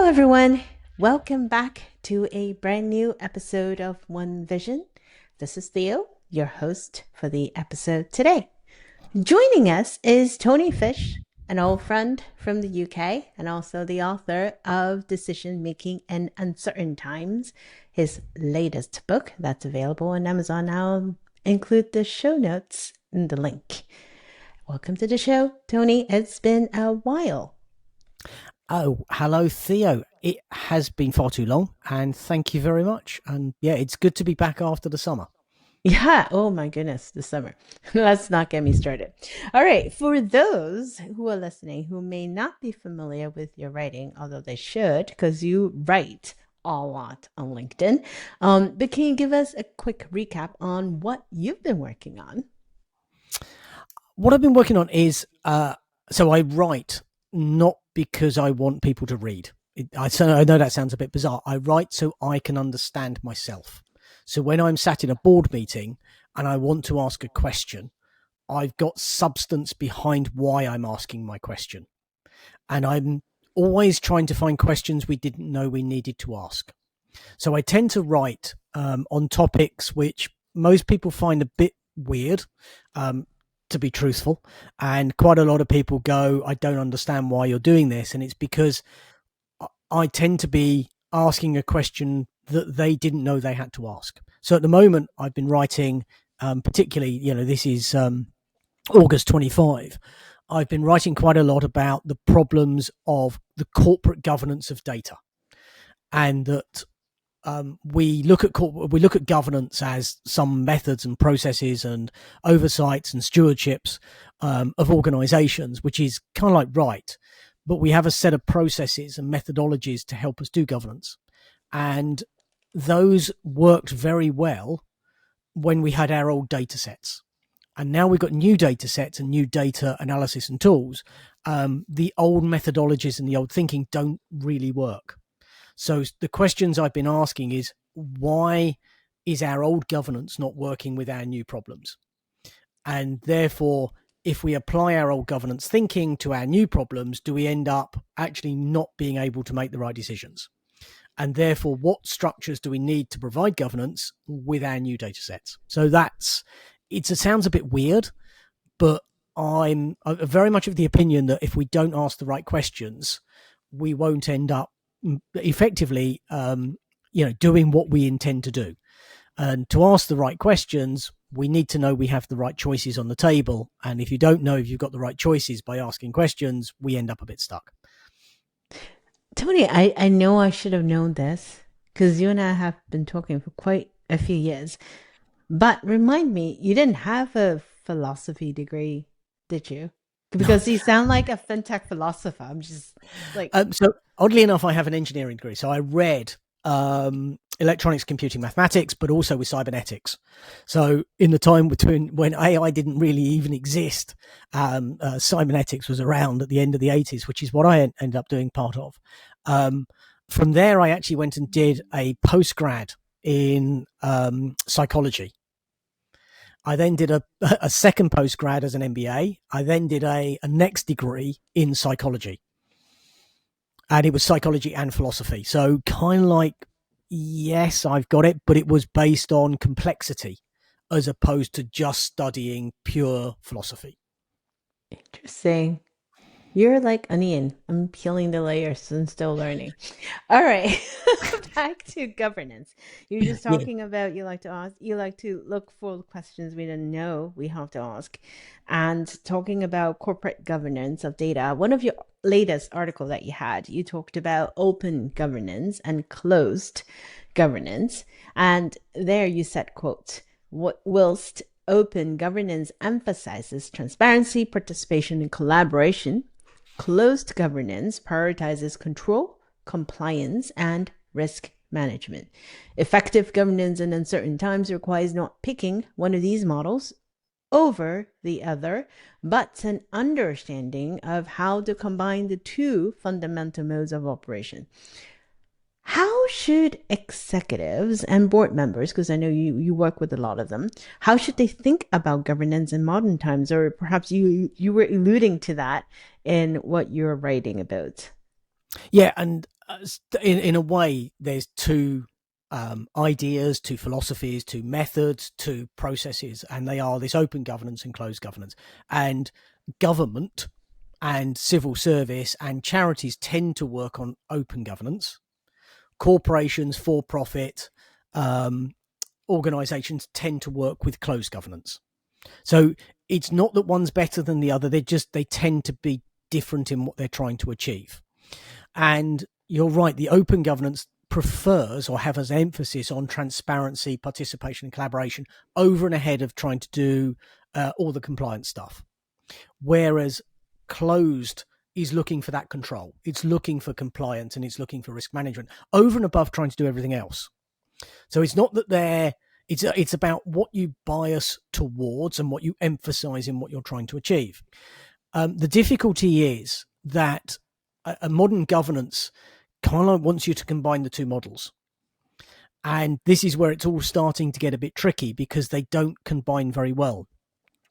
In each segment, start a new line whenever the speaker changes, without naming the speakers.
Hello, everyone. Welcome back to a brand new episode of One Vision. This is Theo, your host for the episode today. Joining us is Tony Fish, an old friend from the UK and also the author of Decision Making in Uncertain Times, his latest book that's available on Amazon. I'll include the show notes in the link. Welcome to the show, Tony. It's been a while.
Oh, hello, Theo. It has been far too long, and thank you very much. And yeah, it's good to be back after the summer.
Yeah. Oh my goodness, the summer. Let's not get me started. All right. For those who are listening who may not be familiar with your writing, although they should, because you write a lot on LinkedIn. But can you give us a quick recap on what you've been working on?
What I've been working on is so I write not because I want people to read. I know that sounds a bit bizarre. I write so I can understand myself. So when I'm sat in a board meeting and I want to ask a question, I've got substance behind why I'm asking my question. And I'm always trying to find questions we didn't know we needed to ask. So I tend to write on topics which most people find a bit weird, to be truthful. And quite a lot of people go, I don't understand why you're doing this. And it's because I tend to be asking a question that they didn't know they had to ask. So at the moment, I've been writing, particularly, this is August 25. I've been writing quite a lot about the problems of the corporate governance of data, and that we look at governance as some methods and processes and oversights and stewardships of organizations, which is kind of like right. But we have a set of processes and methodologies to help us do governance. And those worked very well when we had our old data sets. And now we've got new data sets and new data analysis and tools. The old methodologies and the old thinking don't really work. So the questions I've been asking is, why is our old governance not working with our new problems? And therefore, if we apply our old governance thinking to our new problems, do we end up actually not being able to make the right decisions? And therefore, what structures do we need to provide governance with our new data sets? So it sounds a bit weird, but I'm very much of the opinion that if we don't ask the right questions, we won't end up effectively, doing what we intend to do. And to ask the right questions, we need to know we have the right choices on the table. And if you don't know if you've got the right choices by asking questions, we end up a bit stuck.
Tony, I know I should have known this because you and I have been talking for quite a few years. But remind me, you didn't have a philosophy degree, did you? Because you sound like a fintech philosopher. I'm just like,
So oddly enough, I have an engineering degree. So I read electronics, computing, mathematics, but also with cybernetics. So in the time between when AI didn't really even exist, cybernetics was around at the end of the 80s, which is what I ended up doing part of. From there, I actually went and did a postgrad in psychology. I then did a second postgrad as an MBA. I then did a next degree in psychology. And it was psychology and philosophy. So kind of like, yes, I've got it, but it was based on complexity as opposed to just studying pure philosophy.
interesting. You're like onion. I'm peeling the layers and still learning. All right. Back to governance. You're just
Yeah.
talking about you like to look for questions we didn't know we have to ask. And talking about corporate governance of data. One of your latest article that you had, you talked about open governance and closed governance. And there you said, quote, whilst open governance emphasizes transparency, participation, and collaboration, closed governance prioritizes control, compliance, and risk management. Effective governance in uncertain times requires not picking one of these models over the other, but an understanding of how to combine the two fundamental modes of operation. How should executives and board members, because I know you work with a lot of them, how should they think about governance in modern times? Or perhaps you were alluding to that in what you're writing about.
Yeah. And in a way, there's two ideas, two philosophies, two methods, two processes, and they are this open governance and closed governance. And government and civil service and charities tend to work on open governance. Corporations, for profit organizations tend to work with closed governance. So it's not that one's better than the other. They tend to be different in what they're trying to achieve. And you're right, the open governance prefers or has an emphasis on transparency, participation, and collaboration over and ahead of trying to do all the compliance stuff. Whereas closed is looking for that control. It's looking for compliance and it's looking for risk management over and above trying to do everything else. So it's not that it's about what you bias towards and what you emphasize in what you're trying to achieve. The difficulty is that a modern governance kind of wants you to combine the two models. And this is where it's all starting to get a bit tricky because they don't combine very well.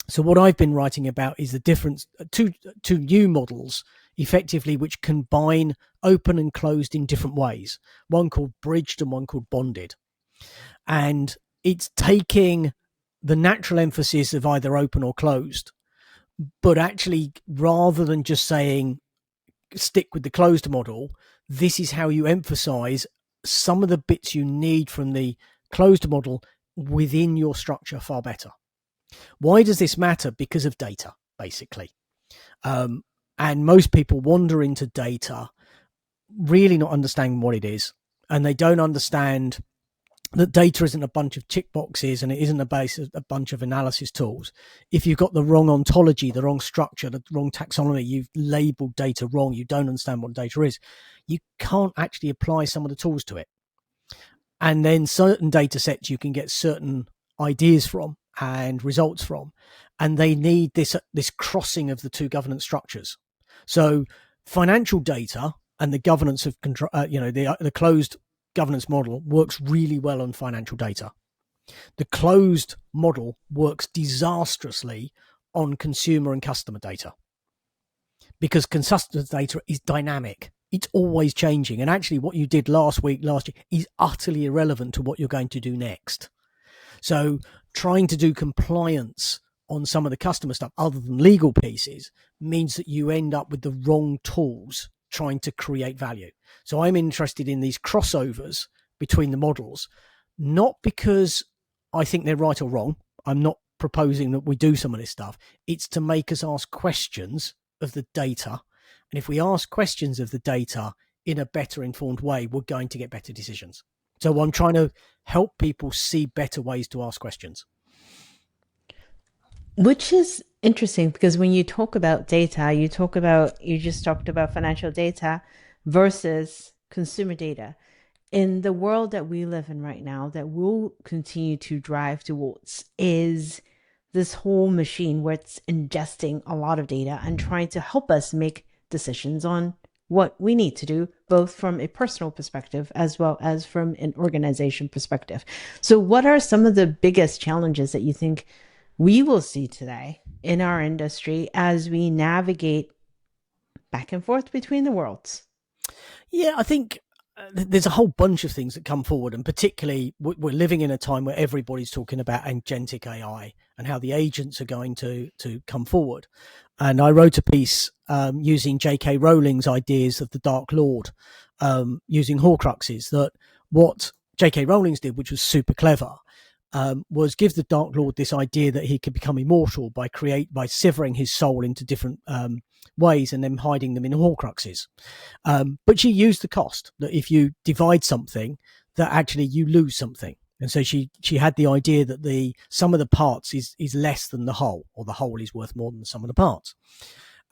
So what I've been writing about is the difference, two new models effectively which combine open and closed in different ways, one called bridged and one called bonded. And it's taking the natural emphasis of either open or closed, but actually rather than just saying stick with the closed model, this is how you emphasize some of the bits you need from the closed model within your structure far better. Why does this matter? Because of data, basically. And most people wander into data really not understanding what it is. And they don't understand that data isn't a bunch of tick boxes and it isn't a bunch of analysis tools. If you've got the wrong ontology, the wrong structure, the wrong taxonomy, you've labeled data wrong, you don't understand what data is, you can't actually apply some of the tools to it. And then certain data sets you can get certain ideas from and results from, and they need this crossing of the two governance structures. So financial data and the governance of control, the closed governance model works really well on financial data. The closed model works disastrously on consumer and customer data because customer data is dynamic. It's always changing. And actually what you did last year is utterly irrelevant to what you're going to do next. So trying to do compliance on some of the customer stuff other than legal pieces means that you end up with the wrong tools trying to create value. So I'm interested in these crossovers between the models, not because I think they're right or wrong. I'm not proposing that we do some of this stuff. It's to make us ask questions of the data. And if we ask questions of the data in a better informed way, we're going to get better decisions. So I'm trying to help people see better ways to ask questions.
Which is interesting because when you talk about data, you just talked about financial data versus consumer data. In the world that we live in right now, that we'll continue to drive towards is this whole machine where it's ingesting a lot of data and trying to help us make decisions on what we need to do, both from a personal perspective as well as from an organization perspective. So, what are some of the biggest challenges that you think we will see today in our industry as we navigate back and forth between the worlds?
Yeah, I think there's a whole bunch of things that come forward, and particularly we're living in a time where everybody's talking about agentic AI and how the agents are going to come forward. And I wrote a piece using J.K. Rowling's ideas of the Dark Lord, using Horcruxes. That what J.K. Rowling's did, which was super clever, was give the Dark Lord this idea that he could become immortal by severing his soul into different ways and then hiding them in Horcruxes. But she used the cost that if you divide something, that actually you lose something. And so she had the idea that the sum of the parts is less than the whole, or the whole is worth more than the sum of the parts.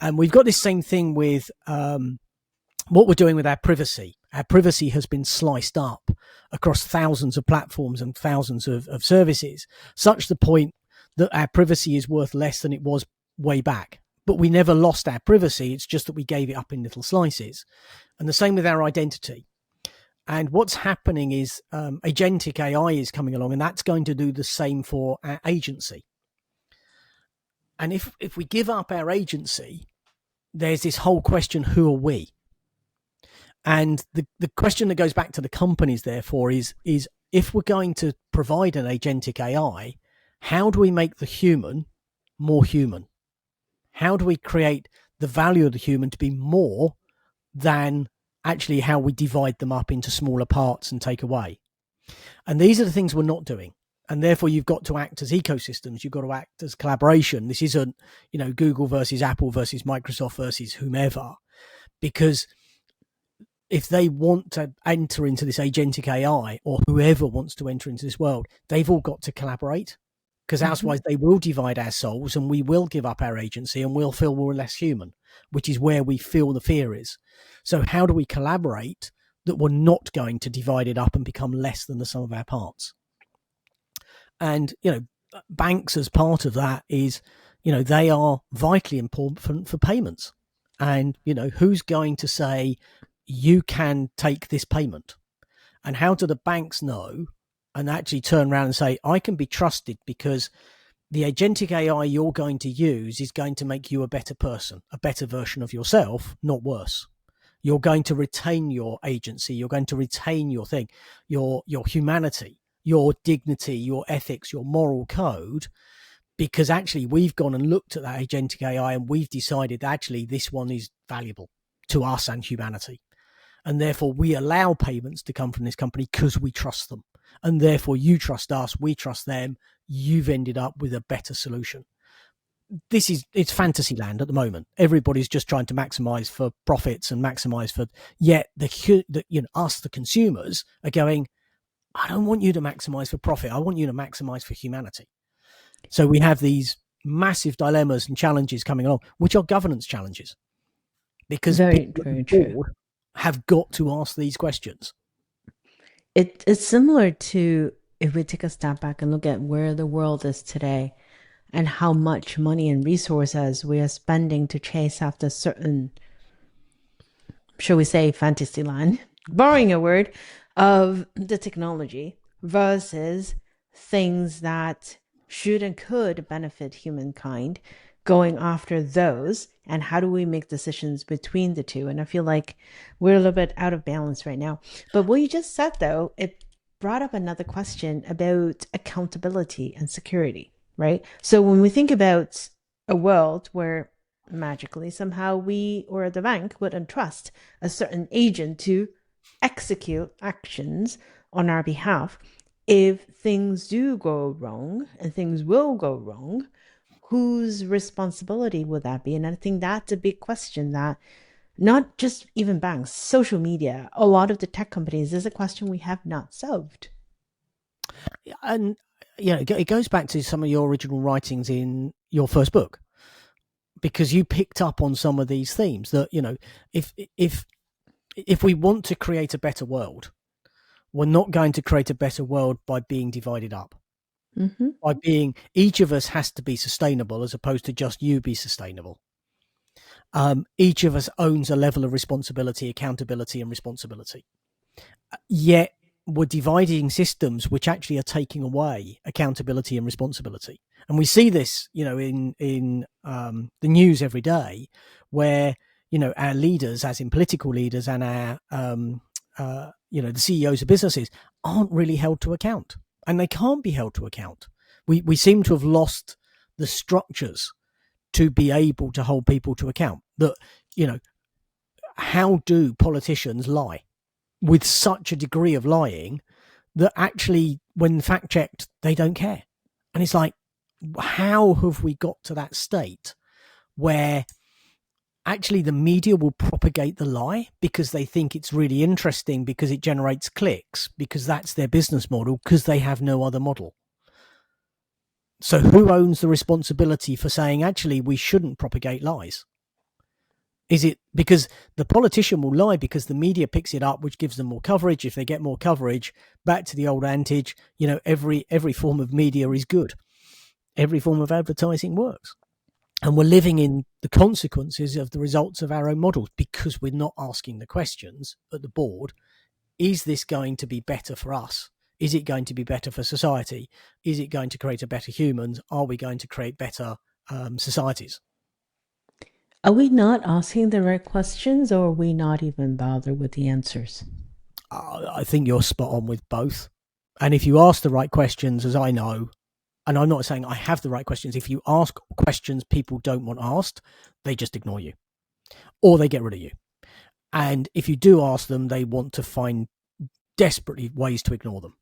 And we've got this same thing with what we're doing with our privacy. Our privacy has been sliced up across thousands of platforms and thousands of services, such the point that our privacy is worth less than it was way back. But we never lost our privacy. It's just that we gave it up in little slices. And the same with our identity. And what's happening is agentic AI is coming along, and that's going to do the same for our agency. And if we give up our agency, there's this whole question, who are we? And the question that goes back to the companies, therefore, is if we're going to provide an agentic AI, how do we make the human more human? How do we create the value of the human to be more than actually how we divide them up into smaller parts and take away? And these are the things we're not doing. And therefore, you've got to act as ecosystems. You've got to act as collaboration. This isn't, Google versus Apple versus Microsoft versus whomever, because if they want to enter into this agentic AI, or whoever wants to enter into this world, they've all got to collaborate, because
Hmm.
otherwise they will divide our souls and we will give up our agency and we'll feel we're less human, which is where we feel the fear is. So how do we collaborate that we're not going to divide it up and become less than the sum of our parts? And, banks as part of that is, they are vitally important for payments. And, who's going to say you can take this payment? And how do the banks know and actually turn around and say, I can be trusted because the agentic AI you're going to use is going to make you a better person, a better version of yourself, not worse. You're going to retain your agency. You're going to retain your thing, your humanity, your dignity, your ethics, your moral code, because actually we've gone and looked at that agentic AI and we've decided actually this one is valuable to us and humanity. And therefore we allow payments to come from this company because we trust them. And therefore you trust us, we trust them. You've ended up with a better solution. It's fantasy land at the moment. Everybody's just trying to maximize for profits and maximize for, yet us, the consumers, are going, I don't want you to maximize for profit. I want you to maximize for humanity. So we have these massive dilemmas and challenges coming along, which are governance challenges, because
Very,
people at the
very true.
board have got to ask these questions.
It's similar to if we take a step back and look at where the world is today and how much money and resources we are spending to chase after certain, shall we say, fantasy land, borrowing a word, of the technology versus things that should and could benefit humankind, going after those, and how do we make decisions between the two? And I feel like we're a little bit out of balance right now. But what you just said, though, it brought up another question about accountability and security, right? So when we think about a world where magically somehow we or the bank would entrust a certain agent to execute actions on our behalf, if things do go wrong, and things will go wrong, whose responsibility would that be? And I think that's a big question that not just even banks, social media, a lot of the tech companies, is a question we have not solved.
And it goes back to some of your original writings in your first book, because you picked up on some of these themes that, if if if we want to create a better world, we're not going to create a better world by being divided up.
Mm-hmm.
By being, each of us has to be sustainable as opposed to just you be sustainable. Each of us owns a level of responsibility, accountability, and responsibility. Yet we're dividing systems which actually are taking away accountability and responsibility. And we see this, in the news every day, where our leaders, as in political leaders, and our the CEOs of businesses, aren't really held to account, and they can't be held to account. We seem to have lost the structures to be able to hold people to account. That how do politicians lie with such a degree of lying that actually, when fact checked, they don't care? And it's like, how have we got to that state where actually the media will propagate the lie because they think it's really interesting, because it generates clicks, because that's their business model, because they have no other model? So who owns the responsibility for saying, actually, we shouldn't propagate lies? Is it because the politician will lie because the media picks it up, which gives them more coverage? If they get more coverage, back to the old adage, every form of media is good. Every form of advertising works. And we're living in the consequences of the results of our own models because we're not asking the questions at the board. Is this going to be better for us? Is it going to be better for society? Is it going to create a better humans? Are we going to create better societies?
Are we not asking the right questions, or are we not even bothered with the answers?
I think you're spot on with both. And if you ask the right questions, as I know, and I'm not saying I have the right questions, if you ask questions people don't want asked, they just ignore you or they get rid of you. And if you do ask them, they want to find desperately ways to ignore them.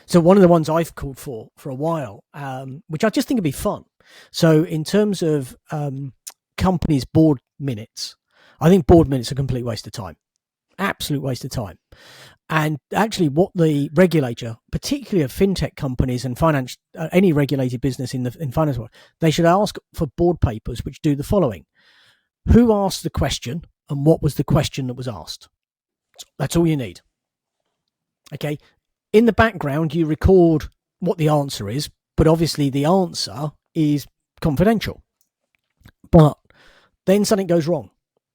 So one of the ones I've called for a while, which I just think would be fun. So in terms of companies' board minutes, I think board minutes are a complete waste of time, absolute waste of time. And actually, what the regulator, particularly of fintech companies and finance, any regulated business in finance world, they should ask for board papers which do the following: who asked the question and what was the question that was asked. That's all you need. Okay. In the background, you record what the answer is, but obviously the answer is confidential. But then something goes wrong,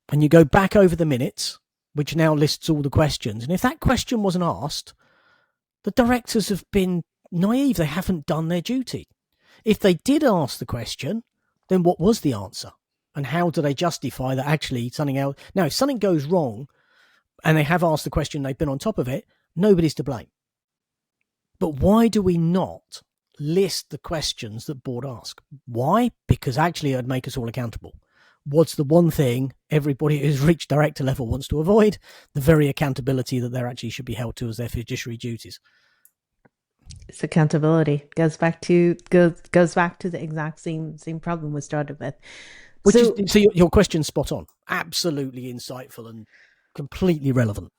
and you go back over the minutes, which now lists all the questions. And if that question wasn't asked, the directors have been naive. They haven't done their duty. If they did ask the question, then what was the answer? And how do they justify that actually something else? Now, if something goes wrong and they have asked the question, they've been on top of it, nobody's to blame. But why do we not list the questions that board ask? Why? Because actually it'd make us all accountable. What's the one thing everybody who's reached director level wants to avoid? The very accountability that they actually should be held to as their fiduciary duties.
It's accountability. Goes back to the exact same problem we started with.
Which is,
So
so your question's spot on. Absolutely insightful and completely relevant.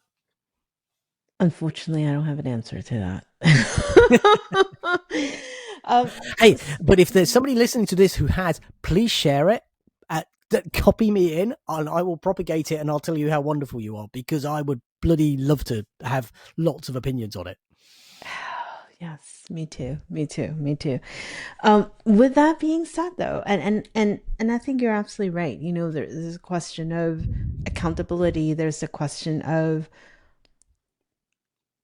unfortunately, I don't have an answer to that. um,
Hey, but if there's somebody listening to this who has, please share it. Copy me in, and I will propagate it, and I'll tell you how wonderful you are, because I would bloody love to have lots of opinions on it.
yes, me too. Me too. Me too. With that being said, though, and I think you're absolutely right. There's a question of accountability. There's a question of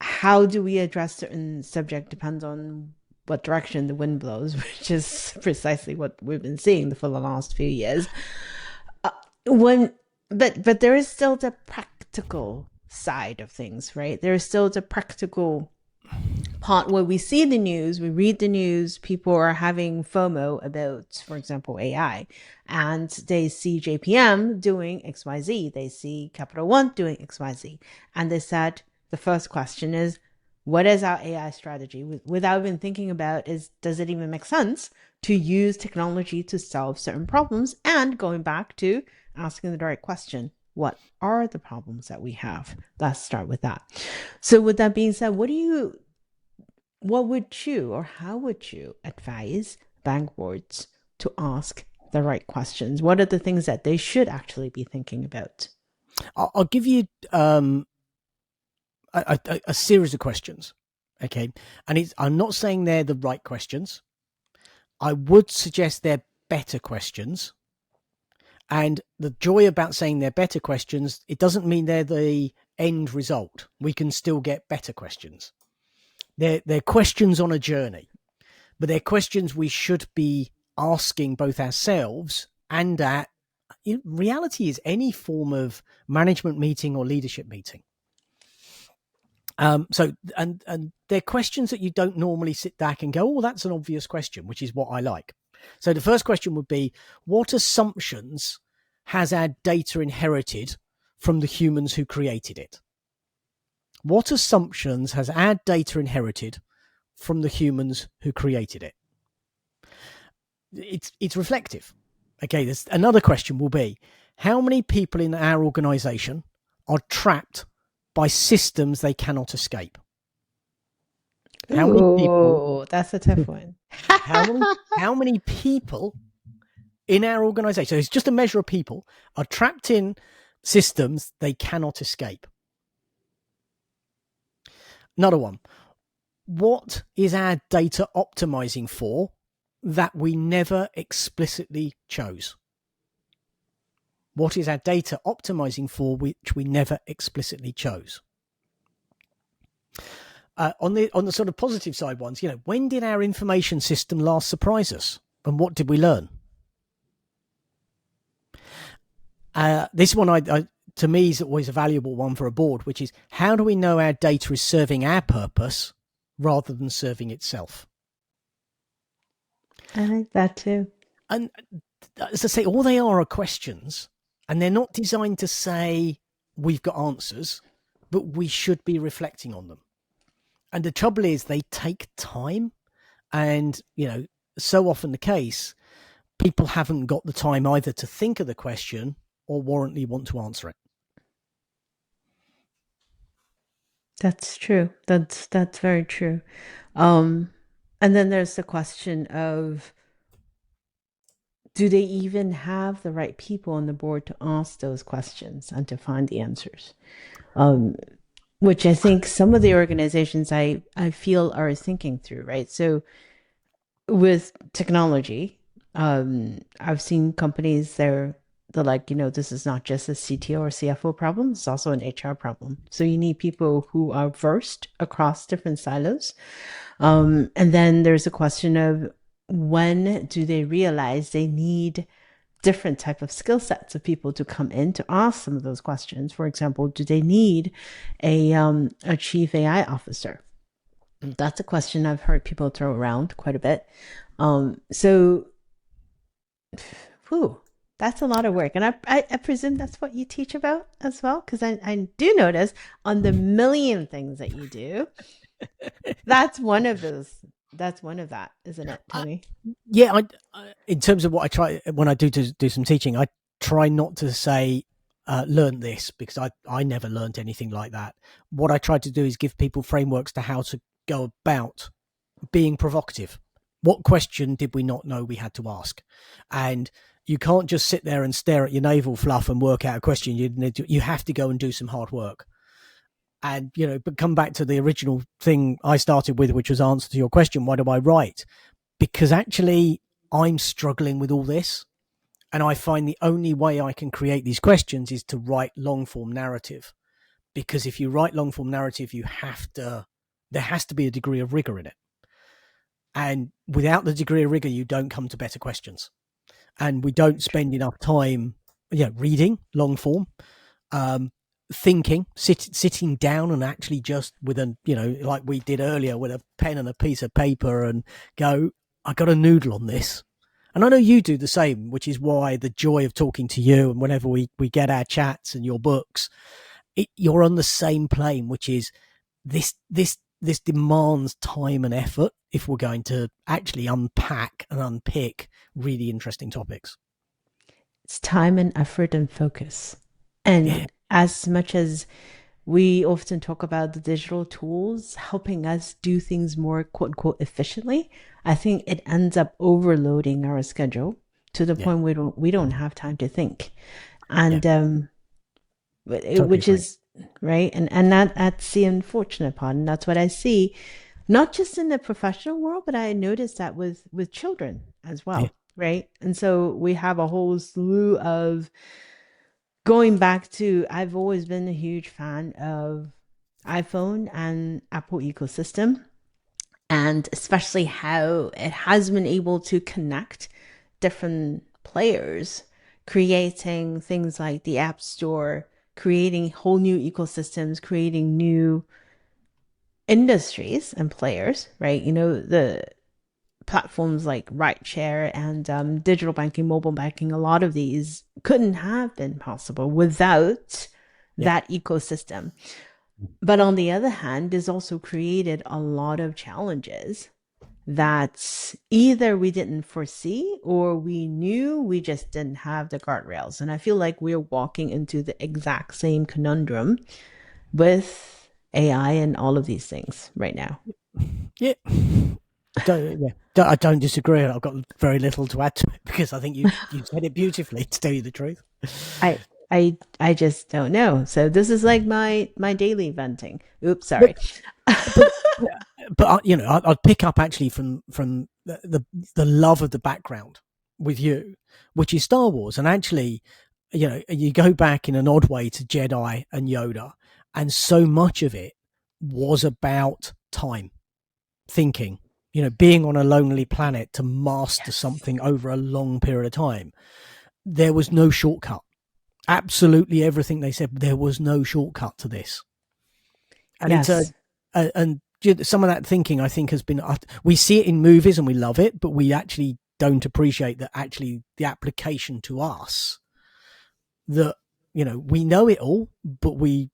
how do we address certain subject depends on what direction the wind blows, which is precisely what we've been seeing for the last few years. When but there is still the practical side of things, right? There is still the practical part where we see the news, we read the news, people are having FOMO about, for example, AI, and they see JPM doing XYZ, they see Capital One doing XYZ, and they said the first question is, what is our AI strategy? Without even thinking about is, does it even make sense to use technology to solve certain problems? And going back to asking the right question, what are the problems that we have? Let's start with that. So with that being said, what would you or how would you advise bank boards to ask the right questions? What are the things that they should actually be thinking about?
I'll give you a series of questions. Okay. And I'm not saying they're the right questions. I would suggest they're better questions. And the joy about saying they're better questions, it doesn't mean they're the end result. We can still get better questions. They're questions on a journey, but they're questions we should be asking both ourselves and at, reality is any form of management meeting or leadership meeting. And they're questions that you don't normally sit back and go, oh, that's an obvious question, which is what I like. So the first question would be, what assumptions has our data inherited from the humans who created it? What assumptions has our data inherited from the humans who created it? It's reflective. Okay, there's another question will be, how many people in our organization are trapped by systems they cannot escape? How many people
Ooh, that's a tough one.
how many people in our organization, so it's just a measure of people, are trapped in systems they cannot escape? Another one, what is our data optimizing for that we never explicitly chose? What is our data optimizing for which we never explicitly chose? On the sort of positive side ones, when did our information system last surprise us, and what did we learn? This one, to me, is always a valuable one for a board, which is how do we know our data is serving our purpose rather than serving itself?
I like that too.
And as I say, all they are questions, and they're not designed to say we've got answers, but we should be reflecting on them. And the trouble is, they take time, and so often the case, people haven't got the time either to think of the question or warrantly want to answer it.
That's true. That's very true. Um, and then there's the question of, do they even have the right people on the board to ask those questions and to find the answers? Um, which I think some of the organizations I feel are thinking through, right? So with technology, I've seen companies they're like, this is not just a CTO or CFO problem, it's also an HR problem. So you need people who are versed across different silos. And then there's a question of, when do they realize they need different type of skill sets of people to come in to ask some of those questions? For example, do they need a chief AI officer? That's a question I've heard people throw around quite a bit. So, whew, that's a lot of work. And I presume that's what you teach about as well, because I do notice on the million things that you do, that's one of those. That's one of that, isn't it,
I,
Tony?
yeah, in terms of what I try when I do some teaching, I try not to say learn this, because I never learned anything like that. What I try to do is give people frameworks to how to go about being provocative. What question did we not know we had to ask? And you can't just sit there and stare at your navel fluff and work out a question. You have to go and do some hard work. And but come back to the original thing I started with, which was answer to your question: why do I write? Because actually I'm struggling with all this. And I find the only way I can create these questions is to write long form narrative. Because if you write long form narrative, there has to be a degree of rigor in it. And without the degree of rigor, you don't come to better questions. And we don't spend enough time, reading long form, um, thinking, sitting down and actually just with like we did earlier, with a pen and a piece of paper and go, I got a noodle on this. And I know you do the same, which is why the joy of talking to you, and whenever we get our chats and your books, you're on the same plane, which is this demands time and effort if we're going to actually unpack and unpick really interesting topics.
It's time and effort and focus.
Yeah,
And as much as we often talk about the digital tools helping us do things more quote unquote efficiently, I think it ends up overloading our schedule to the
yeah,
point we don't have time to think.
yeah.
And
Totally
which
agree.
is right. And that's the unfortunate part. And that's what I see, not just in the professional world, but I noticed that with children as
Yeah,
well. Right. And so we have a whole slew of, going back to, I've always been a huge fan of iPhone and Apple ecosystem, and especially how it has been able to connect different players, creating things like the App Store, creating whole new ecosystems, creating new industries and players, right? The platforms like rideshare and digital banking, mobile banking, a lot of these couldn't have been possible without
yeah.
that ecosystem. But on the other hand, it's also created a lot of challenges that either we didn't foresee or we knew, we just didn't have the guardrails. And I feel like we're walking into the exact same conundrum with AI and all of these things right now.
Yeah. I don't disagree. I've got very little to add to it because I think you said it beautifully. To tell you the truth,
I I just don't know. So this is like my daily venting. Oops,
but
sorry.
but I'd pick up actually from the love of the background with you, which is Star Wars, and actually, you go back in an odd way to Jedi and Yoda, and so much of it was about time, thinking, being on a lonely planet to master
Yes.
something over a long period of time. There was no shortcut. Absolutely everything they said. There was no shortcut to this, and it's
Yes,
and some of that thinking I think has been. We see it in movies and we love it, but we actually don't appreciate that actually the application to us, that we know it all, but we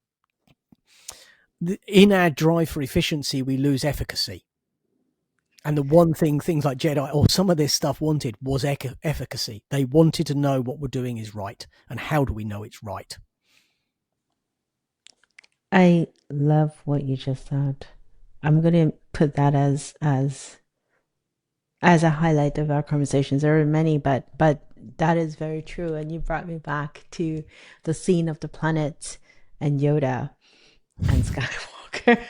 in our drive for efficiency we lose efficacy. And the one thing things like Jedi or some of this stuff wanted was efficacy. They wanted to know what we're doing is right, and how do we know it's right.
I love what you just said. I'm gonna put that as a highlight of our conversations. There are many, but that is very true. And you brought me back to the scene of the planet and Yoda and Skywalker.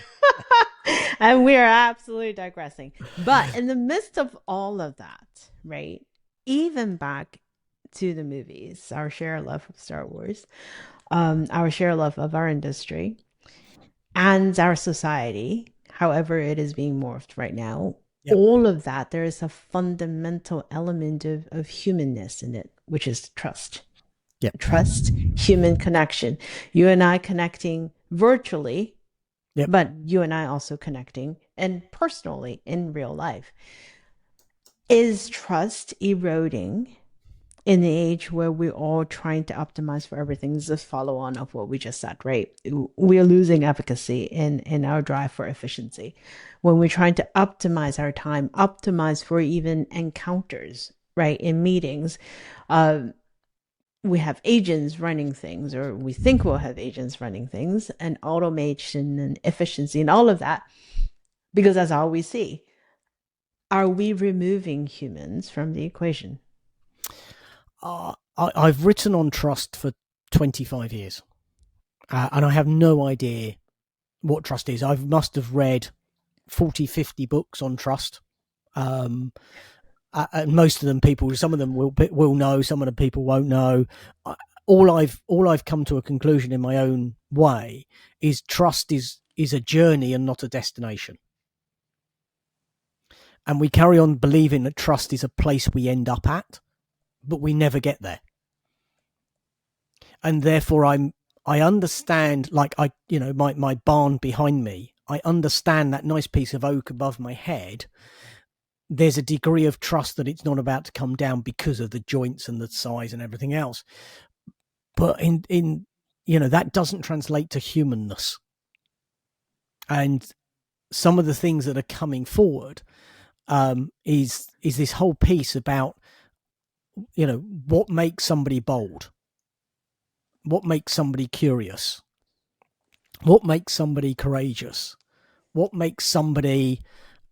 And we are absolutely digressing. But in the midst of all of that, right? Even back to the movies, our share love of Star Wars, our share love of our industry, and our society, however it is being morphed right now,
Yep.
all of that, there is a fundamental element of humanness in it, which is trust.
Yep.
Trust, human connection. You and I connecting virtually,
Yep.
but you and I also connecting and personally in real life. Is trust eroding in the age where we're all trying to optimize for everything? This is a follow on of what we just said, right? We're losing efficacy in our drive for efficiency. When we're trying to optimize our time, optimize for even encounters, right? In meetings, we have agents running things, or we think we'll have agents running things, and automation and efficiency and all of that, because that's all we see. Are we removing humans from the equation?
I've written on trust for 25 years, and I have no idea what trust is. I must have read 40, 50 books on trust. Um, and most of them, some of them will know, some of the people won't know. All I've come to a conclusion in my own way is trust is a journey and not a destination. And we carry on believing that trust is a place we end up at, but we never get there. And therefore I understand, like, my barn behind me, I understand that nice piece of oak above my head. There's a degree of trust that it's not about to come down because of the joints and the size and everything else. But in that doesn't translate to humanness. And some of the things that are coming forward, is this whole piece about what makes somebody bold, what makes somebody curious, what makes somebody courageous, what makes somebody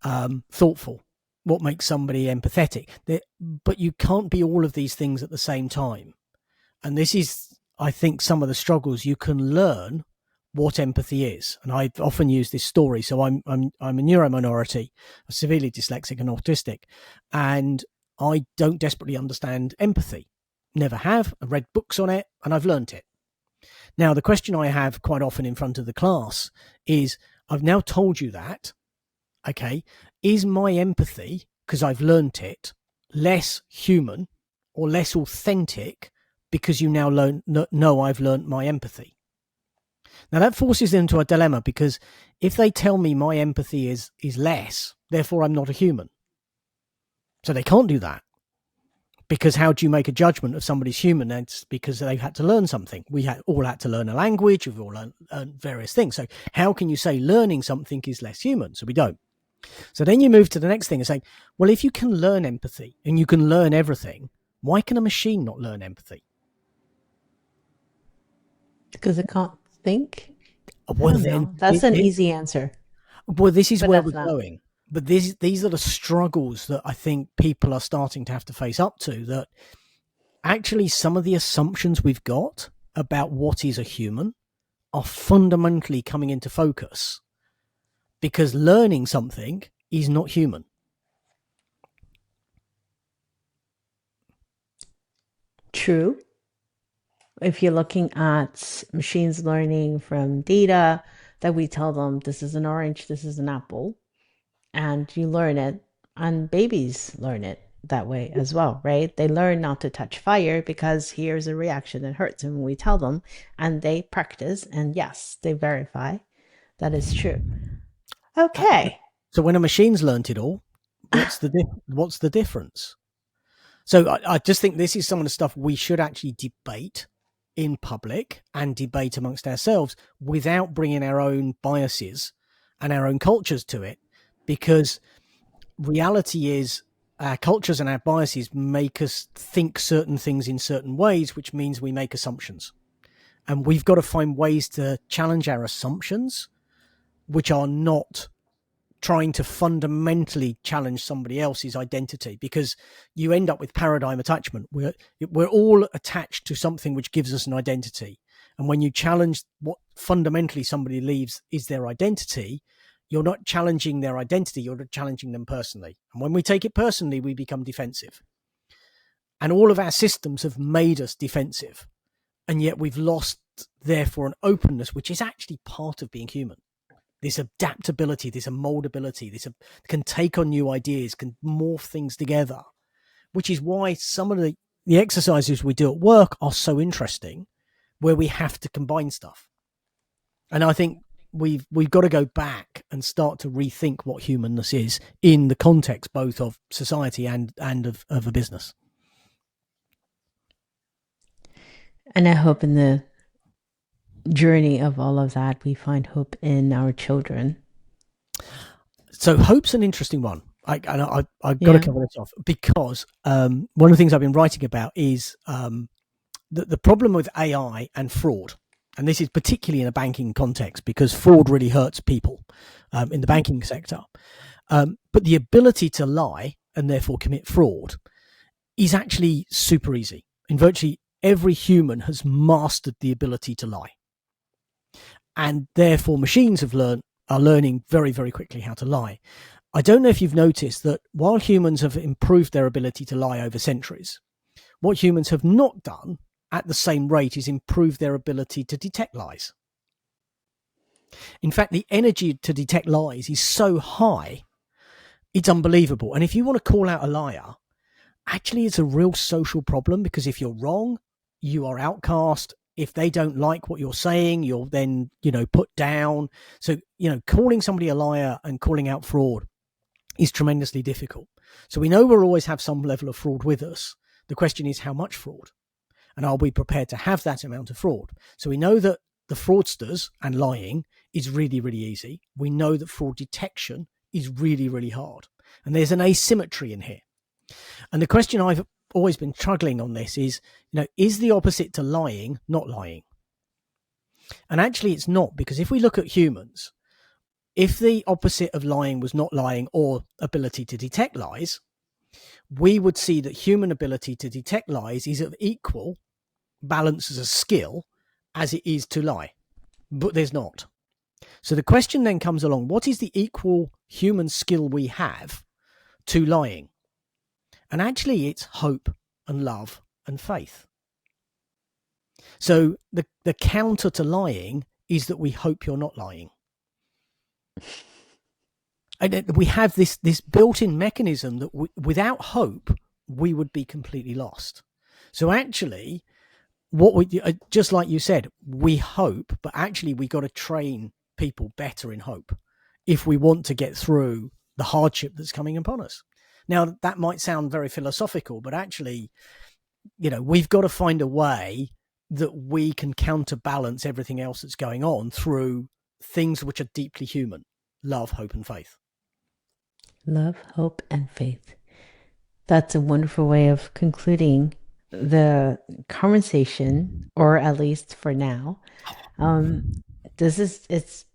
thoughtful, what makes somebody empathetic. But you can't be all of these things at the same time. And this is, I think, some of the struggles. You can learn what empathy is, and I often use this story. So I'm a neurominority, I'm severely dyslexic and autistic, and I don't desperately understand empathy. Never have. I've read books on it, and I've learned it. Now, the question I have quite often in front of the class is, I've now told you that, okay, is my empathy, because I've learnt it, less human or less authentic because you now know I've learnt my empathy? Now, that forces them into a dilemma, because if they tell me my empathy is less, therefore I'm not a human. So they can't do that. Because how do you make a judgment of somebody's human? It's because they've had to learn something. We all had to learn a language. We've all learned various things. So how can you say learning something is less human? So we don't. So then you move to the next thing and say, well, if you can learn empathy and you can learn everything, why can a machine not learn empathy?
Because it can't think? I
Well,
don't
then
know. That's an easy answer,
this is
but
where
that's
we're
not.
going. But these are the struggles that I think people are starting to have to face up to, that actually some of the assumptions we've got about what is a human are fundamentally coming into focus, because learning something is not human.
True. If you're looking at machines learning from data that we tell them this is an orange, this is an apple, and you learn it, and babies learn it. that way as well, right? They learn not to touch fire because here's a reaction that hurts them when we tell them, and they practice, and yes, they verify that is true.
Uh,
Okay.
so when a machine's learnt it all, what's the difference? So I just think this is some of the stuff we should actually debate in public and debate amongst ourselves without bringing our own biases and our own cultures to it, because reality is our cultures and our biases make us think certain things in certain ways, which means we make assumptions. And we've got to find ways to challenge our assumptions, which are not trying to fundamentally challenge somebody else's identity, because you end up with paradigm attachment. We're all attached to something which gives us an identity. And when you challenge what fundamentally somebody believes is their identity, you're not challenging their identity, you're challenging them personally. And when we take it personally, we become defensive. And all of our systems have made us defensive. And yet we've lost, therefore, an openness, which is actually part of being human. This adaptability, this moldability, this can take on new ideas, can morph things together, which is why some of the exercises we do at work are so interesting, where we have to combine stuff. And I think we've got to go back and start to rethink what humanness is in the context both of society and of a business.
And I hope in the journey of all of that, we find hope in our children.
So hope's an interesting one. I've got to
Yeah.
cover this off because one of the things I've been writing about is the problem with AI and fraud. And this is particularly in a banking context because fraud really hurts people in the banking sector. But the ability to lie and therefore commit fraud is actually super easy. In virtually every human has mastered the ability to lie. And therefore machines are learning very, very quickly how to lie. I don't know if you've noticed that while humans have improved their ability to lie over centuries, what humans have not done at the same rate is improve their ability to detect lies. In fact, the energy to detect lies is so high, it's unbelievable. And if you want to call out a liar, actually it's a real social problem, because if you're wrong, you are outcast. If they don't like what you're saying, you're then, put down. So, calling somebody a liar and calling out fraud is tremendously difficult. So we know we'll always have some level of fraud with us. The question is how much fraud? And are we prepared to have that amount of fraud? So we know that the fraudsters and lying is really, really easy. We know that fraud detection is really, really hard. And there's an asymmetry in here. And the question I've always been struggling on this is, is the opposite to lying not lying? And actually it's not, because if we look at humans, if the opposite of lying was not lying or ability to detect lies, we would see that human ability to detect lies is of equal balance as a skill as it is to lie. But there's not. So the question then comes along, what is the equal human skill we have to lying? And actually it's hope and love and faith. So the counter to lying is that we hope you're not lying. And we have this built-in mechanism that without hope, we would be completely lost. So actually, what we, just like you said, we hope, but actually we got to train people better in hope if we want to get through the hardship that's coming upon us. Now, that might sound very philosophical, but actually, we've got to find a way that we can counterbalance everything else that's going on through things which are deeply human: love, hope, and faith.
Love, hope, and faith. That's a wonderful way of concluding the conversation, or at least for now. Um, it's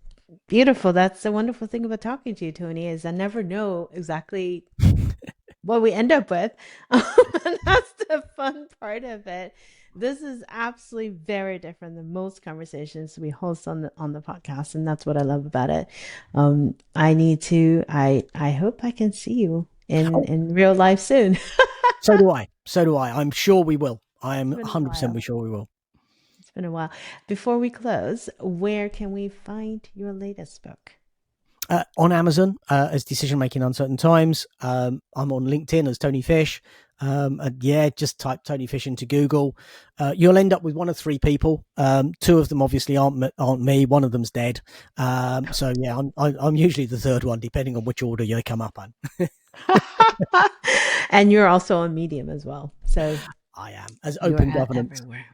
beautiful. That's the wonderful thing about talking to you, Tony, is I never know exactly what we end up with. And that's the fun part of it. This is absolutely very different than most conversations we host on the podcast, and that's what I love about it. I need to. I hope I can see you
Oh,
in real life soon.
so do I. So do I. I'm sure we will. I am
It's been a
100%
while.
sure we will.
It's been a while. Before we close, where can we find your latest book?
On Amazon as Decision Making Uncertain Times. I'm on LinkedIn as Tony Fish. And yeah, just type Tony Fish into Google. You'll end up with one of three people. Two of them obviously aren't me. One of them's dead. So yeah, I'm usually the third one, depending on which order you come up on.
And you're also on Medium as well. So
I am as
you're
open
at
governance.
everywhere.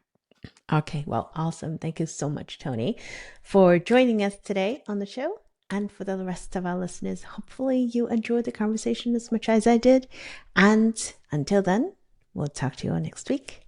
Okay, well, awesome. Thank you so much, Tony, for joining us today on the show. And for the rest of our listeners, hopefully you enjoyed the conversation as much as I did. And until then, we'll talk to you all next week.